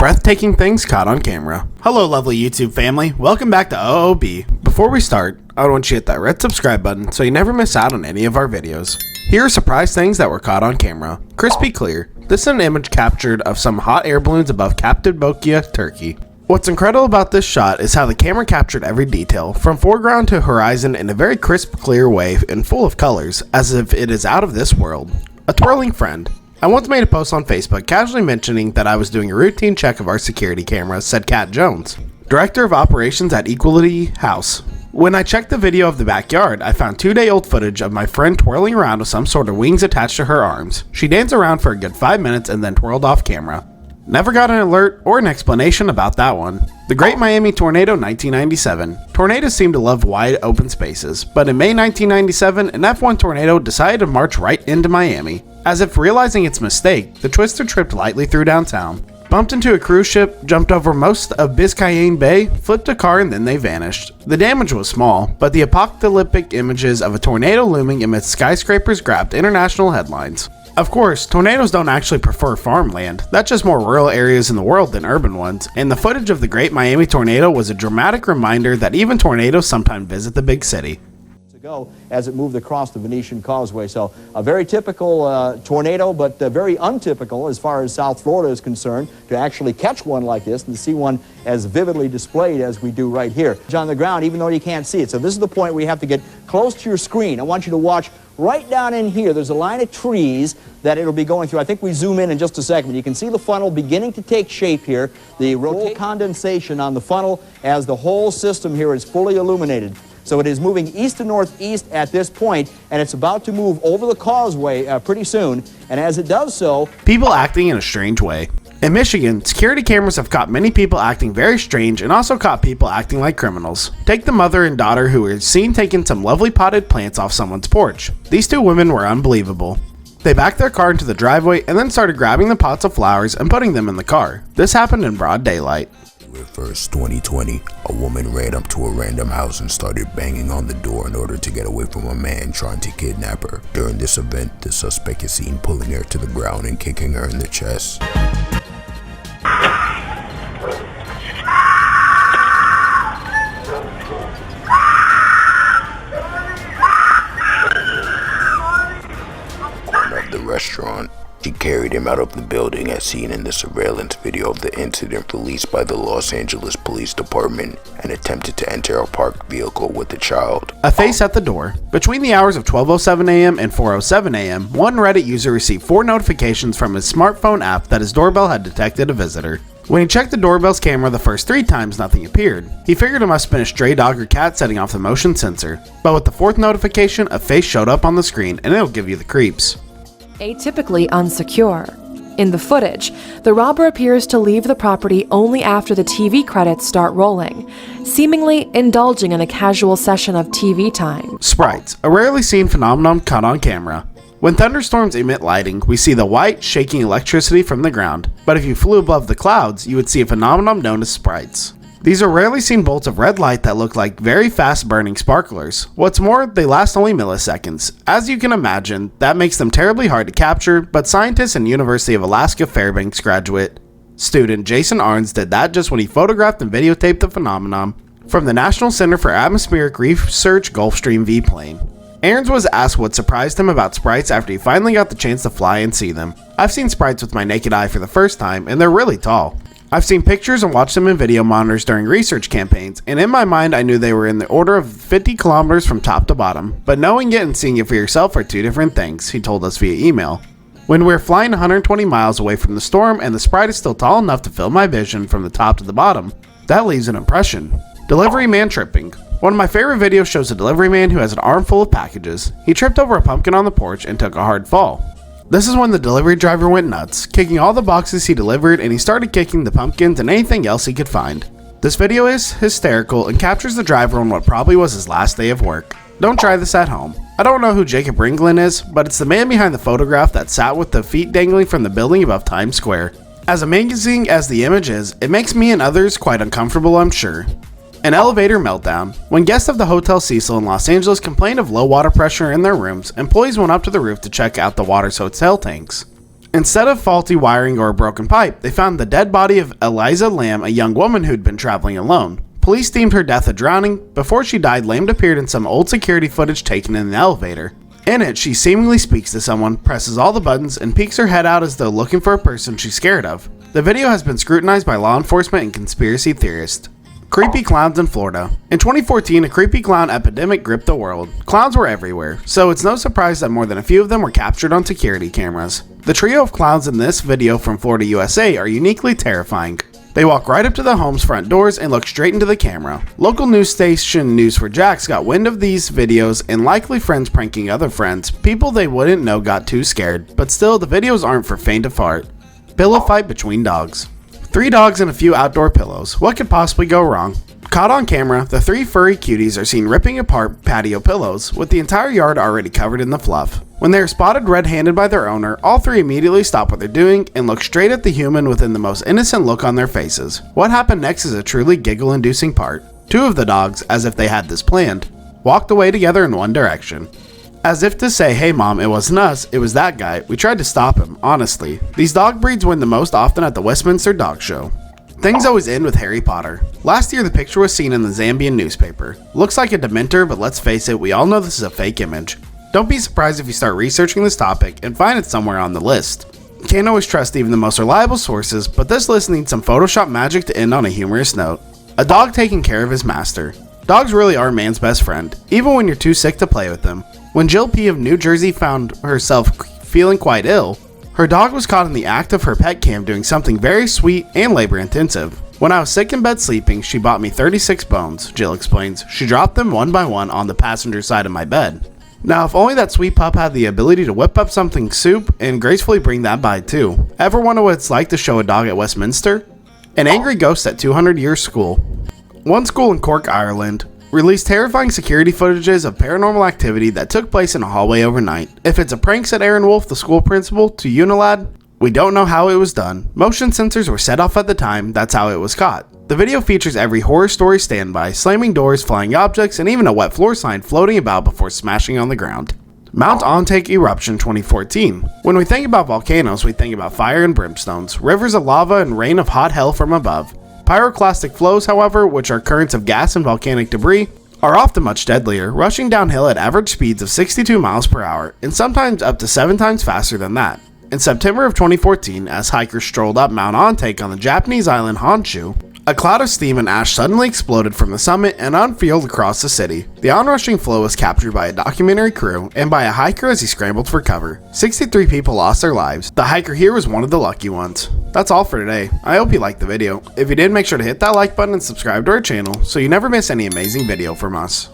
Breathtaking things caught on camera. Hello lovely YouTube family, welcome back to OOB. Before we start, I want you to hit that red subscribe button so you never miss out on any of our videos. Here are surprise things that were caught on camera. Crispy clear. This is an image captured of some hot air balloons above Cappadocia, Turkey. What's incredible about this shot is how the camera captured every detail, from foreground to horizon in a very crisp, clear way and full of colors, as if it is out of this world. A twirling friend. I once made a post on Facebook casually mentioning that I was doing a routine check of our security cameras, said Kat Jones, Director of Operations at Equality House. When I checked the video of the backyard, I found 2-day-old footage of my friend twirling around with some sort of wings attached to her arms. She danced around for a good 5 minutes and then twirled off camera. Never got an alert or an explanation about that one. The Great Miami Tornado 1997. Tornadoes seem to love wide open spaces, but in May 1997, an F1 tornado decided to march right into Miami. As if realizing its mistake, the twister tripped lightly through downtown, bumped into a cruise ship, jumped over most of Biscayne Bay, flipped a car, and then they vanished. The damage was small, but the apocalyptic images of a tornado looming amidst skyscrapers grabbed international headlines. Of course, tornadoes don't actually prefer farmland, that's just more rural areas in the world than urban ones, and the footage of the Great Miami Tornado was a dramatic reminder that even tornadoes sometimes visit the big city. As it moved across the Venetian Causeway. So a very typical tornado, but very untypical as far as South Florida is concerned, to actually catch one like this and to see one as vividly displayed as we do right here. It's on the ground, even though you can't see it. So this is the point where you have to get close to your screen. I want you to watch right down in here. There's a line of trees that it'll be going through. I think we zoom in just a second, but you can see the funnel beginning to take shape here. The roll condensation on the funnel as the whole system here is fully illuminated. So it is moving east to northeast at this point, and it's about to move over the causeway pretty soon. And as it does so, people acting in a strange way. In Michigan, security cameras have caught many people acting very strange and also caught people acting like criminals. Take the mother and daughter who were seen taking some lovely potted plants off someone's porch. These two women were unbelievable. They backed their car into the driveway and then started grabbing the pots of flowers and putting them in the car. This happened in broad daylight. January 1st, 2020, a woman ran up to a random house and started banging on the door in order to get away from a man trying to kidnap her. During this event, the suspect is seen pulling her to the ground and kicking her in the chest. Corner of the restaurant. She carried him out of the building as seen in the surveillance video of the incident released by the Los Angeles Police Department, and attempted to enter a parked vehicle with the child. A face at the door. Between the hours of 12:07 a.m. and 4:07 a.m., one Reddit user received 4 notifications from his smartphone app that his doorbell had detected a visitor. When he checked the doorbell's camera the first 3 times, nothing appeared. He figured it must have been a stray dog or cat setting off the motion sensor. But with the 4th notification, a face showed up on the screen, and it'll give you the creeps. Atypically unsecure. In the footage, the robber appears to leave the property only after the TV credits start rolling, seemingly indulging in a casual session of TV time. Sprites, a rarely seen phenomenon caught on camera. When thunderstorms emit lighting, we see the white, shaking electricity from the ground, but if you flew above the clouds, you would see a phenomenon known as sprites. These are rarely seen bolts of red light that look like very fast burning sparklers. What's more, they last only milliseconds. As you can imagine, that makes them terribly hard to capture, but scientists and University of Alaska Fairbanks graduate student Jason Arns did that just when he photographed and videotaped the phenomenon from the National Center for Atmospheric Research Gulfstream V plane. Arns was asked what surprised him about sprites after he finally got the chance to fly and see them. I've seen sprites with my naked eye for the first time, and they're really tall. I've seen pictures and watched them in video monitors during research campaigns, and in my mind I knew they were in the order of 50 kilometers from top to bottom, but knowing it and seeing it for yourself are 2 different things, he told us via email. When we're flying 120 miles away from the storm and the sprite is still tall enough to fill my vision from the top to the bottom, that leaves an impression. Delivery man tripping. One of my favorite videos shows a delivery man who has an arm full of packages. He tripped over a pumpkin on the porch and took a hard fall. This is when the delivery driver went nuts, kicking all the boxes he delivered, and he started kicking the pumpkins and anything else he could find. This video is hysterical and captures the driver on what probably was his last day of work. Don't try this at home. I don't know who Jacob Ringland is, but it's the man behind the photograph that sat with the feet dangling from the building above Times Square. As amazing as the image is, it makes me and others quite uncomfortable, I'm sure. An elevator meltdown. When guests of the Hotel Cecil in Los Angeles complained of low water pressure in their rooms, employees went up to the roof to check out the water's hotel tanks. Instead of faulty wiring or a broken pipe, they found the dead body of Eliza Lamb, a young woman who'd been traveling alone. Police deemed her death a drowning. Before she died, Lamb appeared in some old security footage taken in an elevator. In it, she seemingly speaks to someone, presses all the buttons, and peeks her head out as though looking for a person she's scared of. The video has been scrutinized by law enforcement and conspiracy theorists. Creepy clowns in Florida. In 2014, a creepy clown epidemic gripped the world. Clowns were everywhere, so it's no surprise that more than a few of them were captured on security cameras. The trio of clowns in this video from Florida, USA are uniquely terrifying. They walk right up to the home's front doors and look straight into the camera. Local news station News4Jax got wind of these videos, and likely friends pranking other friends. People they wouldn't know got too scared, but still, the videos aren't for faint of heart. Pillow fight between dogs. 3 dogs and a few outdoor pillows. What could possibly go wrong? Caught on camera, the 3 furry cuties are seen ripping apart patio pillows, with the entire yard already covered in the fluff. When they are spotted red-handed by their owner, all 3 immediately stop what they're doing and look straight at the human within the most innocent look on their faces. What happened next is a truly giggle-inducing part. 2 of the dogs, as if they had this planned, walked away together in one direction. As if to say, hey mom, it wasn't us, it was that guy, we tried to stop him, honestly. These dog breeds win the most often at the Westminster Dog Show. Things always end with Harry Potter. Last year the picture was seen in the Zambian newspaper. Looks like a Dementor, but let's face it, we all know this is a fake image. Don't be surprised if you start researching this topic and find it somewhere on the list. Can't always trust even the most reliable sources, but this list needs some Photoshop magic to end on a humorous note. A dog taking care of his master. Dogs really are man's best friend, even when you're too sick to play with them. When Jill P. of New Jersey found herself feeling quite ill, her dog was caught in the act of her pet cam doing something very sweet and labor intensive. When I was sick in bed sleeping, she bought me 36 bones, Jill explains. She dropped them one by one on the passenger side of my bed. Now, if only that sweet pup had the ability to whip up something soup and gracefully bring that by too. Ever wonder what it's like to show a dog at Westminster? An angry ghost at 200 Years School. One school in Cork, Ireland, released terrifying security footages of paranormal activity that took place in a hallway overnight. If it's a prank, said Aaron Wolf, the school principal, to Unilad, we don't know how it was done. Motion sensors were set off at the time, that's how it was caught. The video features every horror story standby, slamming doors, flying objects, and even a wet floor sign floating about before smashing on the ground. Mount Ontek Eruption 2014. When we think about volcanoes, we think about fire and brimstones, rivers of lava and rain of hot hell from above. Pyroclastic flows, however, which are currents of gas and volcanic debris, are often much deadlier, rushing downhill at average speeds of 62 miles per hour, and sometimes up to 7 times faster than that. In September of 2014, as hikers strolled up Mount Ontek on the Japanese island Honshu, a cloud of steam and ash suddenly exploded from the summit and unfurled across the city. The onrushing flow was captured by a documentary crew and by a hiker as he scrambled for cover. 63 people lost their lives. The hiker here was one of the lucky ones. That's all for today. I hope you liked the video. If you did, make sure to hit that like button and subscribe to our channel so you never miss any amazing video from us.